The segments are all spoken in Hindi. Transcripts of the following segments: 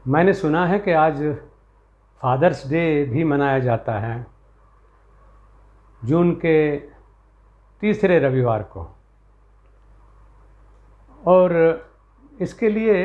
मैंने सुना है कि आज फादर्स डे भी मनाया जाता है जून के तीसरे रविवार को। और इसके लिए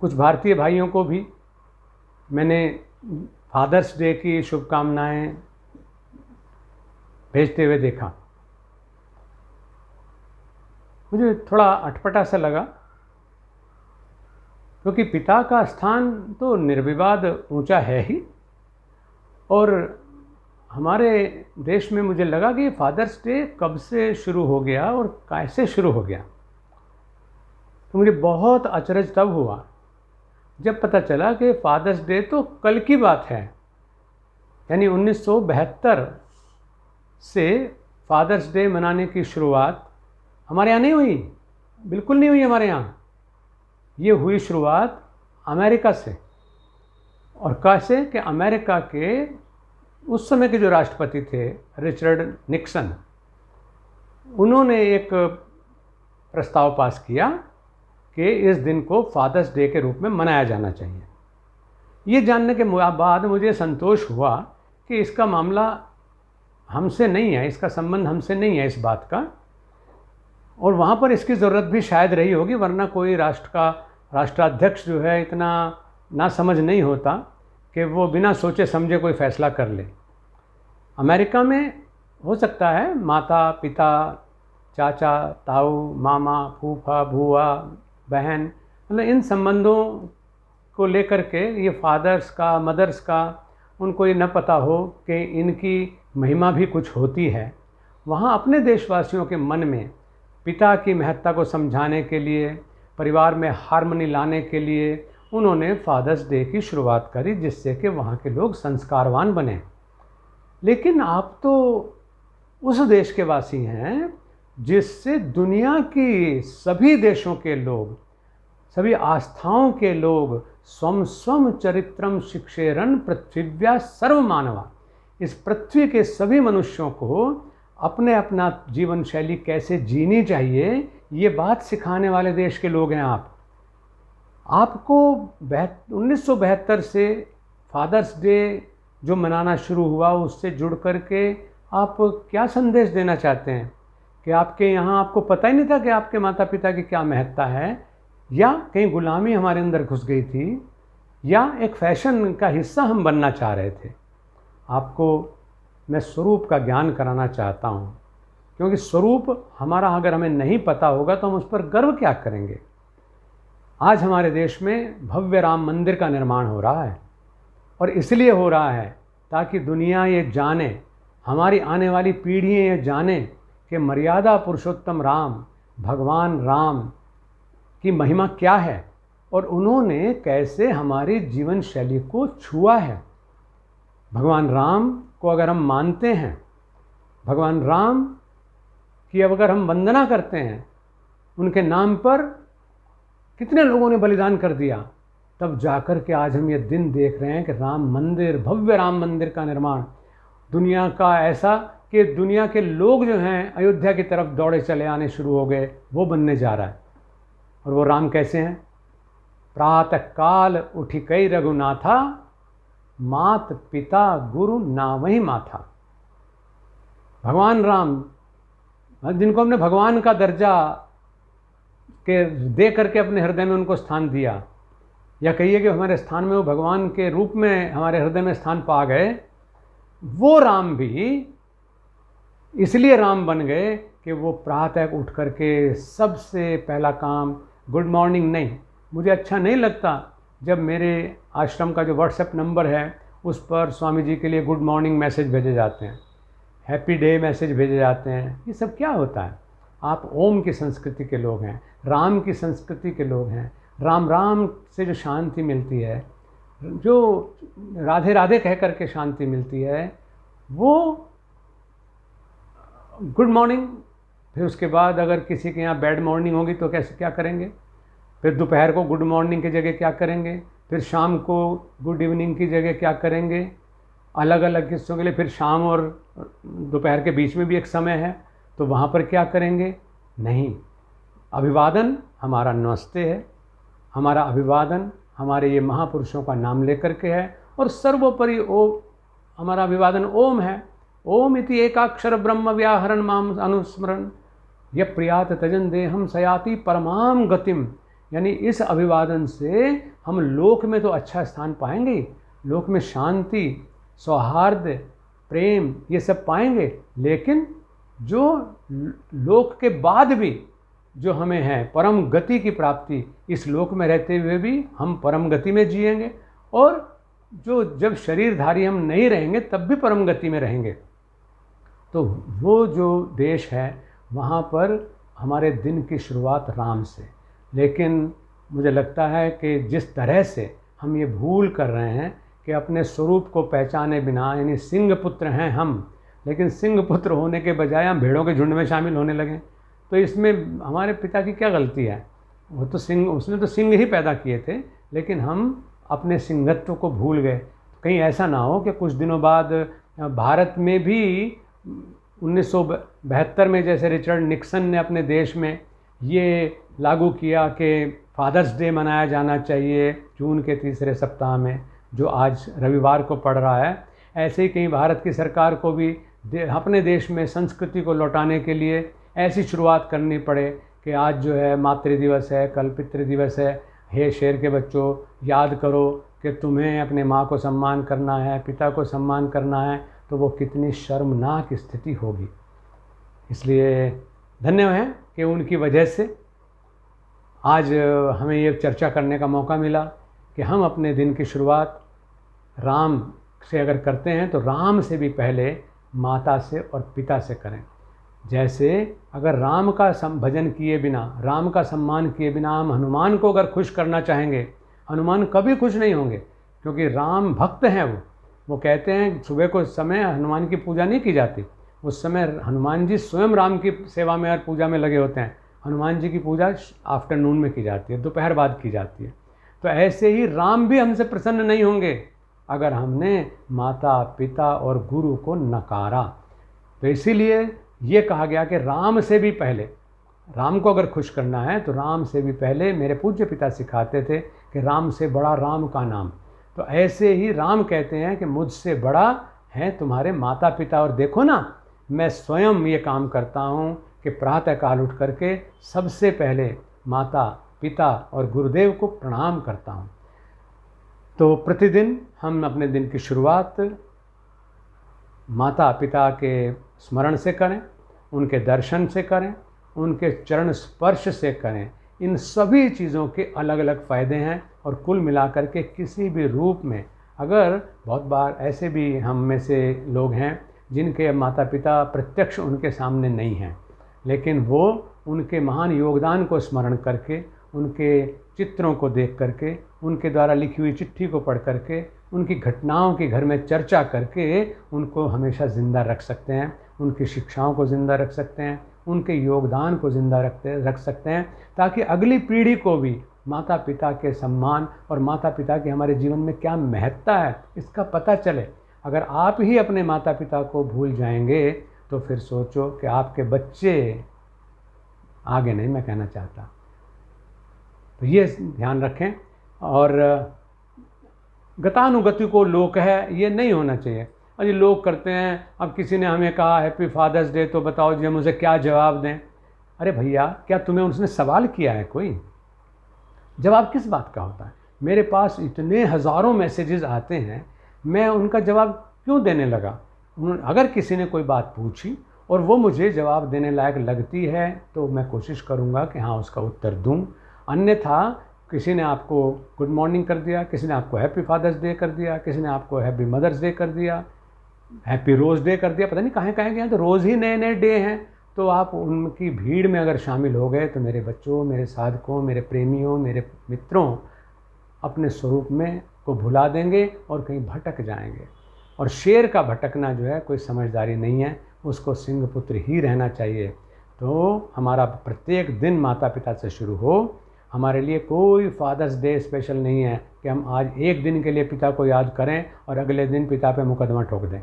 कुछ भारतीय भाइयों को भी मैंने फादर्स डे की शुभकामनाएं भेजते हुए देखा। मुझे थोड़ा अटपटा सा लगा, क्योंकि पिता का स्थान तो निर्विवाद ऊंचा है ही, और हमारे देश में मुझे लगा कि फादर्स डे कब से शुरू हो गया और कैसे शुरू हो गया। तो मुझे बहुत अचरज तब हुआ जब पता चला कि फादर्स डे तो कल की बात है, यानी 1972 से फादर्स डे मनाने की शुरुआत हमारे यहाँ नहीं हुई, बिल्कुल नहीं हुई हमारे यहाँ। ये हुई शुरुआत अमेरिका से। और कैसे कि अमेरिका के उस समय के जो राष्ट्रपति थे रिचर्ड निक्सन, उन्होंने एक प्रस्ताव पास किया कि इस दिन को फादर्स डे के रूप में मनाया जाना चाहिए। ये जानने के बाद मुझे संतोष हुआ कि इसका मामला हमसे नहीं है, इसका संबंध हमसे नहीं है इस बात का, और वहाँ पर इसकी ज़रूरत भी शायद रही होगी, वरना कोई राष्ट्राध्यक्ष जो है इतना ना समझ नहीं होता कि वो बिना सोचे समझे कोई फ़ैसला कर ले। अमेरिका में हो सकता है माता पिता, चाचा ताऊ, मामा, फूफा, बुआ, बहन, मतलब इन संबंधों को लेकर के ये फादर्स का, मदर्स का, उनको ये न पता हो कि इनकी महिमा भी कुछ होती है। वहाँ अपने देशवासियों के मन में पिता की महत्ता को समझाने के लिए, परिवार में हार्मनी लाने के लिए उन्होंने फादर्स डे की शुरुआत करी, जिससे कि वहाँ के लोग संस्कारवान बने। लेकिन आप तो उस देश के वासी हैं जिससे दुनिया की सभी देशों के लोग, सभी आस्थाओं के लोग स्वम स्वम चरित्रम शिक्षेरन पृथिव्या सर्व मानवा, इस पृथ्वी के सभी मनुष्यों को अपने अपना जीवन शैली कैसे जीनी चाहिए, ये बात सिखाने वाले देश के लोग हैं आप। आपको 1972 से फादर्स डे जो मनाना शुरू हुआ उससे जुड़ कर के आप क्या संदेश देना चाहते हैं? कि आपके यहाँ आपको पता ही नहीं था कि आपके माता पिता की क्या महत्ता है, या कहीं गुलामी हमारे अंदर घुस गई थी, या एक फैशन का हिस्सा हम बनना चाह रहे थे? आपको मैं स्वरूप का ज्ञान कराना चाहता हूँ, क्योंकि स्वरूप हमारा अगर हमें नहीं पता होगा तो हम उस पर गर्व क्या करेंगे। आज हमारे देश में भव्य राम मंदिर का निर्माण हो रहा है, और इसलिए हो रहा है ताकि दुनिया ये जाने, हमारी आने वाली पीढ़ियाँ ये जाने कि मर्यादा पुरुषोत्तम राम, भगवान राम की महिमा क्या है, और उन्होंने कैसे हमारी जीवन शैली को छुआ है। भगवान राम को अगर हम मानते हैं, भगवान राम की अगर हम वंदना करते हैं, उनके नाम पर कितने लोगों ने बलिदान कर दिया, तब जाकर के आज हम ये दिन देख रहे हैं कि राम मंदिर, भव्य राम मंदिर का निर्माण दुनिया का ऐसा कि दुनिया के लोग जो हैं अयोध्या की तरफ दौड़े चले आने शुरू हो गए, वो बनने जा रहा है। और वो राम कैसे हैं? प्रातः काल उठी कई रघुनाथा, मात पिता गुरु नावहि माथा। भगवान राम, जिनको हमने भगवान का दर्जा के दे करके अपने हृदय में उनको स्थान दिया, या कहिए कि हमारे स्थान में वो भगवान के रूप में हमारे हृदय में स्थान पा गए, वो राम भी इसलिए राम बन गए कि वो प्रातः उठ करके सबसे पहला काम गुड मॉर्निंग नहीं। मुझे अच्छा नहीं लगता जब मेरे आश्रम का जो व्हाट्सएप नंबर है उस पर स्वामी जी के लिए गुड मॉर्निंग मैसेज भेजे जाते हैं, हैप्पी डे मैसेज भेजे जाते हैं। ये सब क्या होता है? आप ओम की संस्कृति के लोग हैं, राम की संस्कृति के लोग हैं। राम राम से जो शांति मिलती है, जो राधे राधे कह करके शांति मिलती है, वो गुड मॉर्निंग। फिर उसके बाद अगर किसी के यहाँ बैड मॉर्निंग होगी तो कैसे क्या करेंगे? फिर दोपहर को गुड मॉर्निंग की जगह क्या करेंगे? फिर शाम को गुड इवनिंग की जगह क्या करेंगे? अलग अलग हिस्सों के लिए फिर शाम और दोपहर के बीच में भी एक समय है, तो वहाँ पर क्या करेंगे? नहीं, अभिवादन हमारा नमस्ते है, हमारा अभिवादन हमारे ये महापुरुषों का नाम लेकर के है। और सर्वोपरि ओ हमारा अभिवादन ओम है। ओम इति एकाक्षर ब्रह्म व्याहरण माम अनुस्मरण य प्रियात तजन देहम सयाति परमाम गतिम। यानी इस अभिवादन से हम लोक में तो अच्छा स्थान पाएंगे, लोक में शांति, सौहार्द, प्रेम ये सब पाएंगे, लेकिन जो लोक के बाद भी जो हमें है परम गति की प्राप्ति, इस लोक में रहते हुए भी हम परम गति में जिएंगे, और जो जब शरीरधारी हम नहीं रहेंगे तब भी परम गति में रहेंगे। तो वो जो देश है वहाँ पर हमारे दिन की शुरुआत राम से। लेकिन मुझे लगता है कि जिस तरह से हम ये भूल कर रहे हैं कि अपने स्वरूप को पहचाने बिना, यानी सिंह पुत्र हैं हम, लेकिन सिंह पुत्र होने के बजाय हम भेड़ों के झुंड में शामिल होने लगे, तो इसमें हमारे पिता की क्या गलती है? वो तो सिंह, उसने तो सिंह ही पैदा किए थे, लेकिन हम अपने सिंहत्व को भूल गए। कहीं ऐसा ना हो कि कुछ दिनों बाद भारत में भी 1972 में जैसे रिचर्ड निक्सन ने अपने देश में ये लागू किया कि फादर्स डे मनाया जाना चाहिए जून के तीसरे सप्ताह में, जो आज रविवार को पड़ रहा है, ऐसे ही कहीं भारत की सरकार को भी अपने देश में संस्कृति को लौटाने के लिए ऐसी शुरुआत करनी पड़े कि आज जो है मातृ दिवस है, कल पितृ दिवस है। हे शेर के बच्चों, याद करो कि तुम्हें अपने माँ को सम्मान करना है, पिता को सम्मान करना है, तो वो कितनी शर्मनाक स्थिति होगी। इसलिए धन्य है कि उनकी वजह से आज हमें ये चर्चा करने का मौका मिला कि हम अपने दिन की शुरुआत राम से अगर करते हैं तो राम से भी पहले माता से और पिता से करें। जैसे अगर राम का भजन किए बिना, राम का सम्मान किए बिना हम हनुमान को अगर खुश करना चाहेंगे, हनुमान कभी खुश नहीं होंगे, क्योंकि राम भक्त हैं। वो कहते हैं सुबह को समय हनुमान की पूजा नहीं की जाती, उस समय हनुमान जी स्वयं राम की सेवा में और पूजा में लगे होते हैं। हनुमान जी की पूजा आफ्टरनून में की जाती है, दोपहर बाद की जाती है। तो ऐसे ही राम भी हमसे प्रसन्न नहीं होंगे अगर हमने माता पिता और गुरु को नकारा। तो इसीलिए ये कहा गया कि राम से भी पहले, राम को अगर खुश करना है तो राम से भी पहले, मेरे पूज्य पिता सिखाते थे कि राम से बड़ा राम का नाम। तो ऐसे ही राम कहते हैं कि मुझसे बड़ा है तुम्हारे माता पिता। और देखो ना, मैं स्वयं ये काम करता हूँ कि प्रातःकाल उठ करके सबसे पहले माता पिता और गुरुदेव को प्रणाम करता हूँ। तो प्रतिदिन हम अपने दिन की शुरुआत माता पिता के स्मरण से करें, उनके दर्शन से करें, उनके चरण स्पर्श से करें। इन सभी चीज़ों के अलग अलग फ़ायदे हैं, और कुल मिलाकर के किसी भी रूप में, अगर बहुत बार ऐसे भी हम में से लोग हैं जिनके माता पिता प्रत्यक्ष उनके सामने नहीं हैं, लेकिन वो उनके महान योगदान को स्मरण करके, उनके चित्रों को देख करके, उनके द्वारा लिखी हुई चिट्ठी को पढ़ करके, उनकी घटनाओं की घर में चर्चा करके उनको हमेशा ज़िंदा रख सकते हैं, उनकी शिक्षाओं को ज़िंदा रख सकते हैं, उनके योगदान को ज़िंदा रख सकते हैं, ताकि अगली पीढ़ी को भी माता पिता के सम्मान और माता पिता की हमारे जीवन में क्या महत्ता है इसका पता चले। अगर आप ही अपने माता पिता को भूल जाएंगे तो फिर सोचो कि आपके बच्चे, आगे नहीं मैं कहना चाहता। तो ये ध्यान रखें। और गतानुगति को लोक है, ये नहीं होना चाहिए। और ये लोग करते हैं, अब किसी ने हमें कहा हैप्पी फादर्स डे, तो बताओ जी हम उसे क्या जवाब दें। अरे भैया, क्या तुम्हें उसने सवाल किया है? कोई जवाब किस बात का होता है? मेरे पास इतने हज़ारों मैसेजेस आते हैं, मैं उनका जवाब क्यों देने लगा? अगर किसी ने कोई बात पूछी और वो मुझे जवाब देने लायक लगती है तो मैं कोशिश करूँगा कि हाँ उसका उत्तर दूँ। अन्यथा किसी ने आपको गुड मॉर्निंग कर दिया, किसी ने आपको हैप्पी फादर्स डे कर दिया, किसी ने आपको हैप्पी मदर्स डे कर दिया, हैप्पी रोज़ डे कर दिया, पता नहीं कहाँ कहाँ गए, तो रोज़ ही नए नए डे हैं। तो आप उनकी भीड़ में अगर शामिल हो गए तो मेरे बच्चों, मेरे साधकों, मेरे प्रेमियों, मेरे मित्रों, अपने स्वरूप में को भुला देंगे और कहीं भटक जाएंगे। और शेर का भटकना जो है कोई समझदारी नहीं है, उसको सिंह पुत्र ही रहना चाहिए। तो हमारा प्रत्येक दिन माता पिता से शुरू हो। हमारे लिए कोई फादर्स डे स्पेशल नहीं है कि हम आज एक दिन के लिए पिता को याद करें और अगले दिन पिता पे मुकदमा ठोक दें।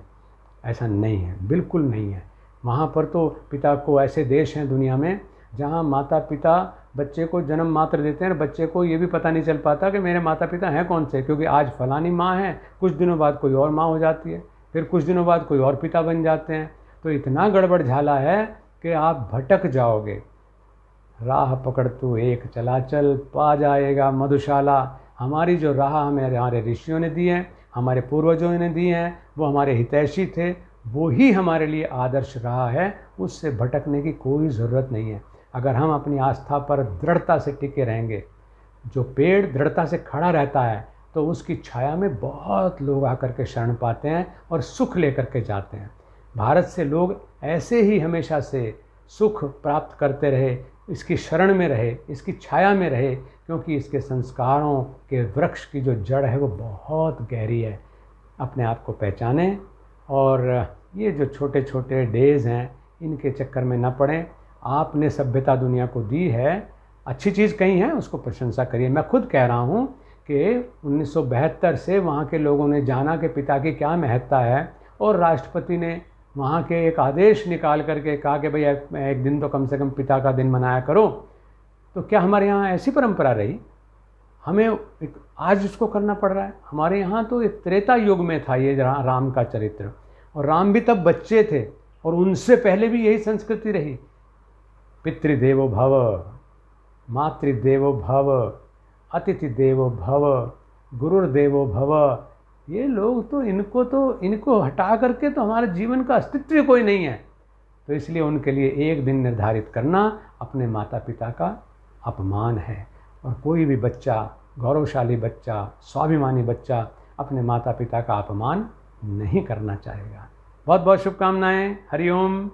ऐसा नहीं है, बिल्कुल नहीं है। वहाँ पर तो पिता को, ऐसे देश हैं दुनिया में जहाँ माता पिता बच्चे को जन्म मात्र देते हैं, बच्चे को ये भी पता नहीं चल पाता कि मेरे माता पिता हैं कौन से, क्योंकि आज फलानी माँ है, कुछ दिनों बाद कोई और माँ हो जाती है, फिर कुछ दिनों बाद कोई और पिता बन जाते हैं। तो इतना गड़बड़ झाला है कि आप भटक जाओगे। राह पकड़ तू एक चला चल, पा जाएगा मधुशाला। हमारी जो राह हमारे ऋषियों ने दी है, हमारे पूर्वजों ने दी हैं, वो हमारे हितैषी थे, वो ही हमारे लिए आदर्श रहा है। उससे भटकने की कोई ज़रूरत नहीं है। अगर हम अपनी आस्था पर दृढ़ता से टिके रहेंगे, जो पेड़ दृढ़ता से खड़ा रहता है तो उसकी छाया में बहुत लोग आकर के शरण पाते हैं और सुख लेकर के जाते हैं। भारत से लोग ऐसे ही हमेशा से सुख प्राप्त करते रहे, इसकी शरण में रहे, इसकी छाया में रहे, क्योंकि इसके संस्कारों के वृक्ष की जो जड़ है वो बहुत गहरी है। अपने आप को पहचानें और ये जो छोटे छोटे डेज़ हैं इनके चक्कर में न पड़ें। आपने सभ्यता दुनिया को दी है, अच्छी चीज़ कही है, उसको प्रशंसा करिए। मैं खुद कह रहा हूँ कि 1972 से वहाँ के लोगों ने जाना कि पिता की क्या महत्ता है, और राष्ट्रपति ने वहाँ के एक आदेश निकाल करके कहा कि भाई एक दिन तो कम से कम पिता का दिन मनाया करो। तो क्या हमारे यहाँ ऐसी परंपरा रही? हमें आज इसको करना पड़ रहा है। हमारे यहाँ तो एक त्रेता युग में था ये राम का चरित्र, और राम भी तब बच्चे थे, और उनसे पहले भी यही संस्कृति रही। पितृदेवो भव, मातृदेवो भव, अतिथि देवो भव, गुरुर्देवो भव। ये लोग तो इनको हटा करके तो हमारे जीवन का अस्तित्व कोई नहीं है। तो इसलिए उनके लिए एक दिन निर्धारित करना अपने माता पिता का अपमान है। और कोई भी बच्चा, गौरवशाली बच्चा, स्वाभिमानी बच्चा अपने माता पिता का अपमान नहीं करना चाहेगा। बहुत बहुत शुभकामनाएं। हरिओम।